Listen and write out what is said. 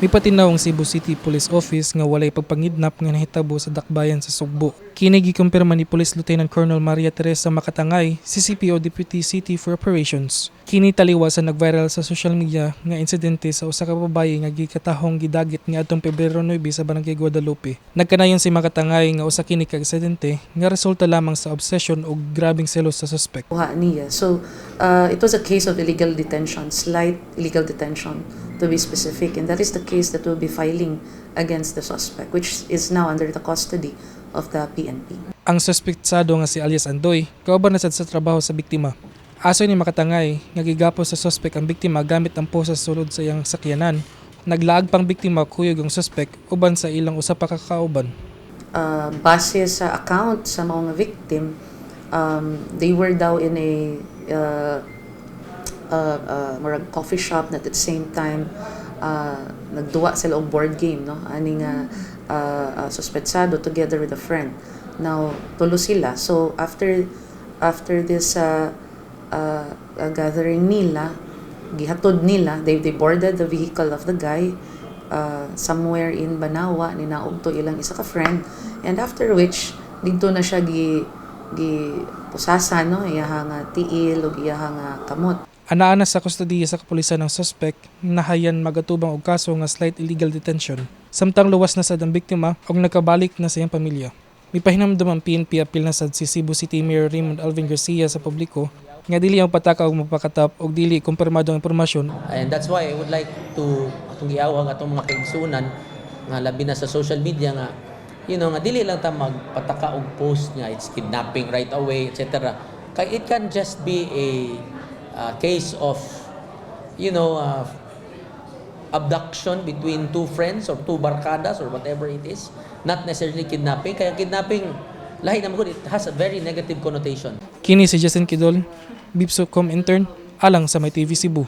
Mipatinaw ang Cebu City Police Office nga walay pagpangidnap nga nahitabo sa dakbayan sa Sugbo. Kini gikumpirma ni Police Lieutenant Colonel Maria Teresa Makatangay, CCPO Deputy City for Operations. Kini taliwa sa nag-viral sa social media nga insidente sa usa ka babaye nga gikatahong gidagit nga atong Pebrero 9 sa Barangay Guadalupe. Nagkanayon si Makatangay nga usa kini ka aksidente nga resulta lamang sa obsession o grabing selos sa suspect. Ania. So it was a case of illegal detention, slight illegal detention to be specific, and that is the case that we'll be filing against the suspect, which is now under the custody of the PNP. Ang suspektsado nga si alias Andoy, kauban na sad sa trabaho sa biktima. Aso ni Makatangay, nga gigapos sa suspect ang biktima gamit ang posa sa sulod sa iyang sakyanan. Naglaag pang biktima kuyog ang suspect uban sa ilang usa pa ka kauban. Base sa account sa mga victim, they were daw in a coffee shop na at the same time nagduwa sila og board game, no, ani nga suspetsado together with a friend. Now tulo sila, so after this gathering nila, gihatod nila, they boarded the vehicle of the guy somewhere in Banawa, ninaog to ilang isa ka friend, and after which dito na siya gi pusasan, no, iyahang tiil ug iyahang kamot. Anaa sa kustodiya sa kapulisan ng suspect, nahayan magatubang og kaso nga slight illegal detention. Samtang luwas na sad ang biktima og nakabalik na sa iyang pamilya. Mipahinamdom ang PNP apil na sad si Cebu City Mayor Raymond Alvin Garcia sa publiko nga dili ang pataka og mapakatap og dili kumpirmado ang impormasyon. And that's why I would like to atong giawang atong mga kaigsunan nga labi na sa social media nga nga dili lang ta magpataka og post nga it's kidnapping right away, etc. Kay it can just be a case of abduction between two friends or two barkadas or whatever it is, not necessarily kidnapping. Kaya kidnapping, lahi naman ko, it has a very negative connotation. Kini si Quidol, BiPSU Comm Intern, alang sa May TV Cebu.